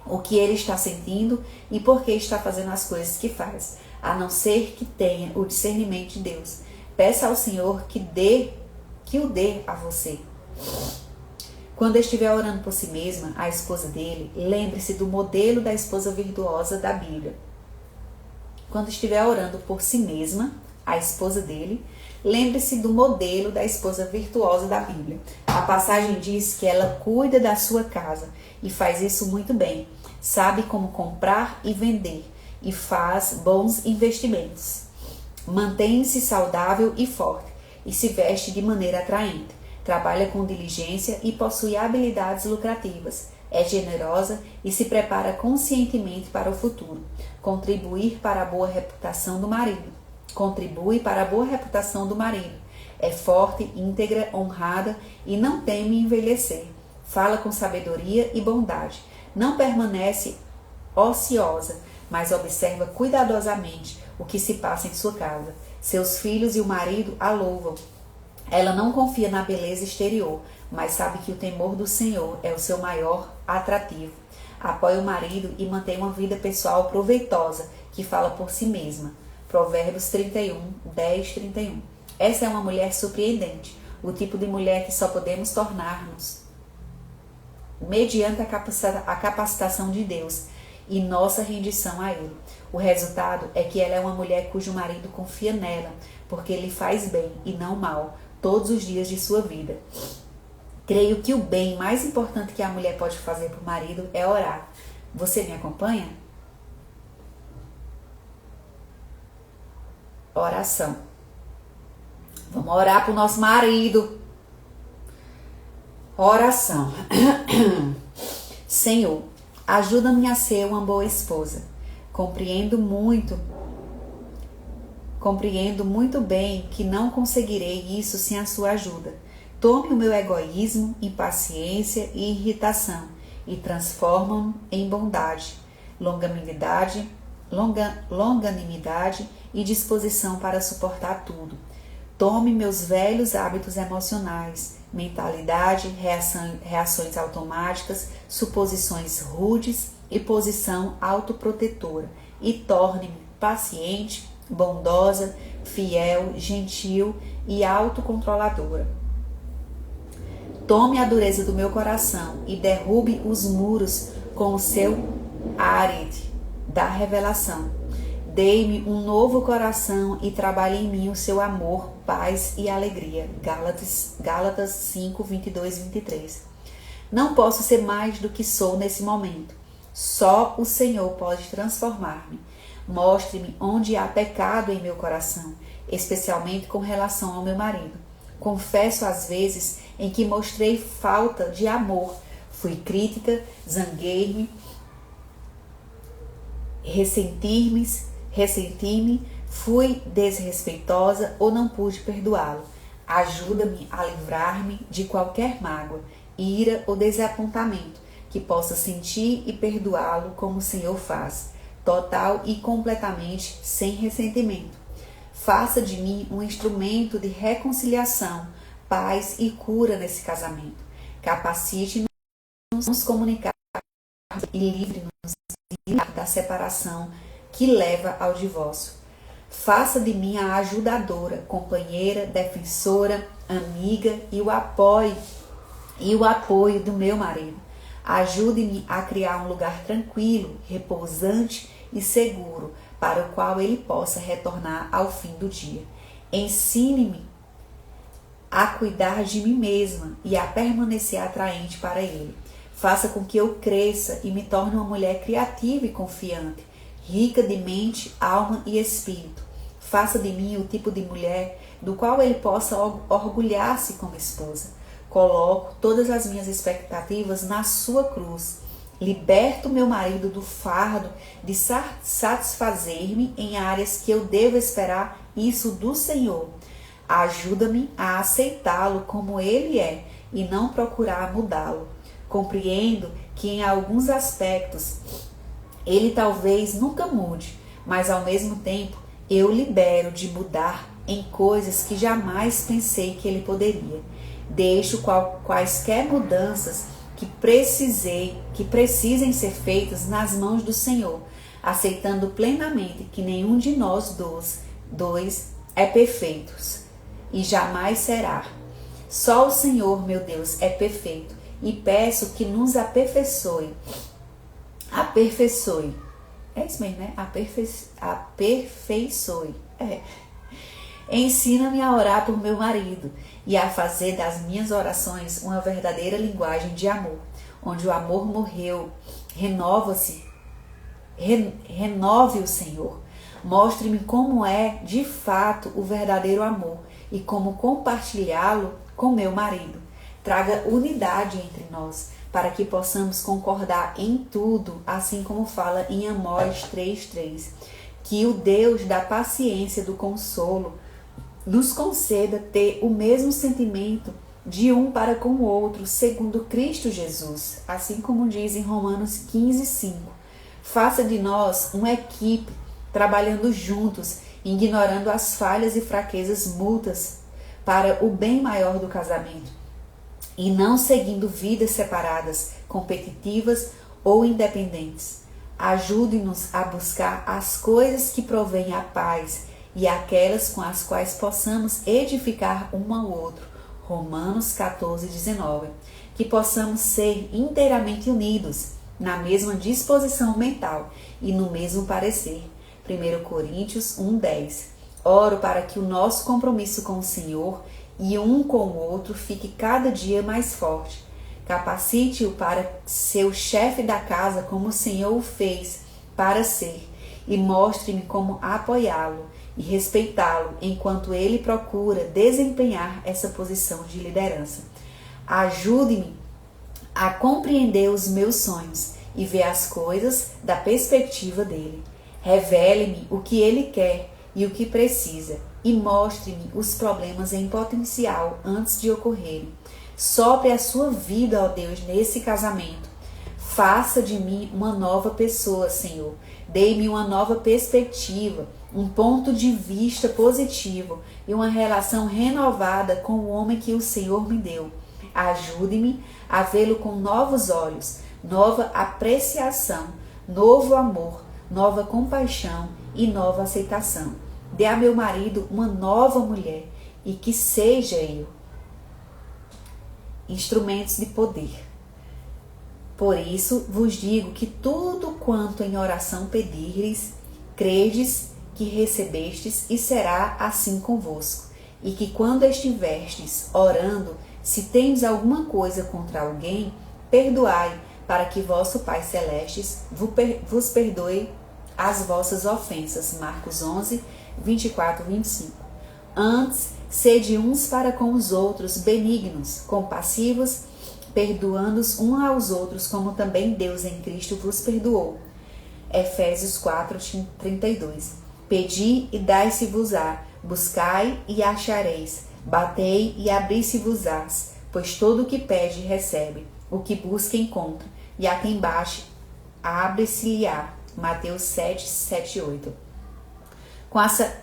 o que ele está sentindo e por que está fazendo as coisas que faz, a não ser que tenha o discernimento de Deus. Peça ao Senhor que o dê a você. Quando estiver orando por si mesma, a esposa dele, lembre-se do modelo da esposa virtuosa da Bíblia. Quando estiver orando por si mesma, a esposa dele, lembre-se do modelo da esposa virtuosa da Bíblia. A passagem diz que ela cuida da sua casa e faz isso muito bem. Sabe como comprar e vender e faz bons investimentos. Mantém-se saudável e forte e se veste de maneira atraente. Trabalha com diligência e possui habilidades lucrativas. É generosa e se prepara conscientemente para o futuro. Contribui para a boa reputação do marido. É forte, íntegra, honrada e não teme envelhecer. Fala com sabedoria e bondade. Não permanece ociosa, mas observa cuidadosamente o que se passa em sua casa. Seus filhos e o marido a louvam. Ela não confia na beleza exterior, mas sabe que o temor do Senhor é o seu maior atrativo. Apoia o marido e mantém uma vida pessoal proveitosa, que fala por si mesma. Provérbios 10:31. Essa é uma mulher surpreendente, o tipo de mulher que só podemos tornar-nos mediante a capacitação de Deus e nossa rendição a Ele. O resultado é que ela é uma mulher cujo marido confia nela, porque ele faz bem e não mal todos os dias de sua vida. Creio que o bem mais importante que a mulher pode fazer para o marido é orar. Você me acompanha? Oração. Vamos orar para o nosso marido. Oração. Senhor, ajuda-me a ser uma boa esposa. Compreendo muito Compreendo muito bem que não conseguirei isso sem a sua ajuda. Tome o meu egoísmo, impaciência e irritação e transforma-o em bondade, longanimidade e disposição para suportar tudo. Tome meus velhos hábitos emocionais, mentalidade, reações automáticas, suposições rudes e posição autoprotetora e torne-me paciente, bondosa, fiel, gentil e autocontroladora. Tome a dureza do meu coração e derrube os muros com o seu áride da revelação. Dei-me um novo coração e trabalhe em mim o seu amor, paz e alegria. Gálatas 5, 22 e 23. Não posso ser mais do que sou nesse momento. Só o Senhor pode transformar-me. Mostre-me onde há pecado em meu coração, especialmente com relação ao meu marido. Confesso as vezes em que mostrei falta de amor. Fui crítica, zanguei-me, ressenti-me, fui desrespeitosa ou não pude perdoá-lo. Ajuda-me a livrar-me de qualquer mágoa, ira ou desapontamento que possa sentir e perdoá-lo como o Senhor faz, total e completamente sem ressentimento. Faça de mim um instrumento de reconciliação, paz e cura nesse casamento. Capacite-nos a nos comunicar e livre-nos da separação que leva ao divórcio. Faça de mim a ajudadora, companheira, defensora, amiga e o apoio do meu marido. Ajude-me a criar um lugar tranquilo, repousante e seguro para o qual ele possa retornar ao fim do dia. Ensine-me a cuidar de mim mesma e a permanecer atraente para ele. Faça com que eu cresça e me torne uma mulher criativa e confiante, rica de mente, alma e espírito. Faça de mim o tipo de mulher do qual ele possa orgulhar-se como esposa. Coloco todas as minhas expectativas na sua cruz. Liberto meu marido do fardo de satisfazer-me em áreas que eu devo esperar isso do Senhor. Ajuda-me a aceitá-lo como ele é e não procurar mudá-lo. Compreendo que em alguns aspectos ele talvez nunca mude, mas ao mesmo tempo eu libero de mudar em coisas que jamais pensei que ele poderia. Deixo quaisquer mudanças que precisem ser feitas nas mãos do Senhor, aceitando plenamente que nenhum de nós dois é perfeito e jamais será. Só o Senhor, meu Deus, é perfeito e peço que nos aperfeiçoe. É isso mesmo, né? Aperfeiçoe. Ensina-me a orar por meu marido e a fazer das minhas orações uma verdadeira linguagem de amor, onde o amor morreu. Renove o Senhor. Mostre-me como é de fato o verdadeiro amor e como compartilhá-lo com meu marido. Traga unidade entre nós, para que possamos concordar em tudo, assim como fala em Amós 3:3. Que o Deus da paciência, do consolo, nos conceda ter o mesmo sentimento de um para com o outro, segundo Cristo Jesus, assim como diz em Romanos 15:5. Faça de nós uma equipe, trabalhando juntos, ignorando as falhas e fraquezas mútuas, para o bem maior do casamento, e não seguindo vidas separadas, competitivas ou independentes. Ajude-nos a buscar as coisas que provêm a paz e aquelas com as quais possamos edificar um ao outro. Romanos 14:19. Que possamos ser inteiramente unidos, na mesma disposição mental e no mesmo parecer. 1 Coríntios 1:10. Oro para que o nosso compromisso com o Senhor e um com o outro fique cada dia mais forte. Capacite-o para ser o chefe da casa como o Senhor o fez para ser, e mostre-me como apoiá-lo e respeitá-lo enquanto ele procura desempenhar essa posição de liderança. Ajude-me a compreender os meus sonhos e ver as coisas da perspectiva dele. Revele-me o que ele quer e o que precisa, e mostre-me os problemas em potencial antes de ocorrerem. Sopre a sua vida, ó Deus, nesse casamento. Faça de mim uma nova pessoa, Senhor. Dê-me uma nova perspectiva, um ponto de vista positivo e uma relação renovada com o homem que o Senhor me deu. Ajude-me a vê-lo com novos olhos, nova apreciação, novo amor, nova compaixão e nova aceitação. Dê a meu marido uma nova mulher e que seja eu instrumentos de poder. Por isso vos digo que tudo quanto em oração pedirdes, credes que recebestes e será assim convosco. E que quando estiverstes orando, se tendes alguma coisa contra alguém, perdoai, para que vosso Pai Celestes vos perdoe as vossas ofensas. Marcos 11, 24, 25. Antes, sede uns para com os outros benignos, compassivos, perdoando-os uns aos outros, como também Deus em Cristo vos perdoou. Efésios 4, 32. Pedi e dai-se-vos-á, buscai e achareis, batei e abri-se-vos-ás, pois todo o que pede recebe, o que busca encontra, e a quem bate abre-se-lhe-á. Mateus 7, 7, 8.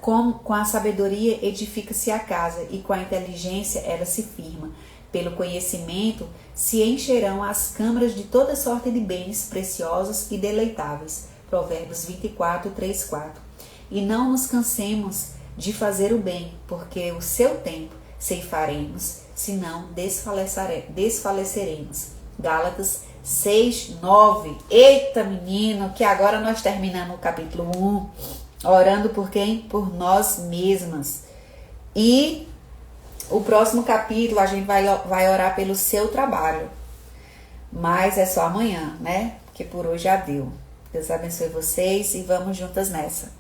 Com a sabedoria edifica-se a casa, e com a inteligência ela se firma. Pelo conhecimento se encherão as câmaras de toda sorte de bens preciosos e deleitáveis. Provérbios 24, 3, 4. E não nos cansemos de fazer o bem, porque o seu tempo ceifaremos, senão desfaleceremos. Gálatas 6, 9. Eita, menino, que agora nós terminamos o capítulo 1, orando por quem? Por nós mesmas. E o próximo capítulo a gente vai orar pelo seu trabalho. Mas é só amanhã, né? Porque por hoje já deu. Deus abençoe vocês e vamos juntas nessa.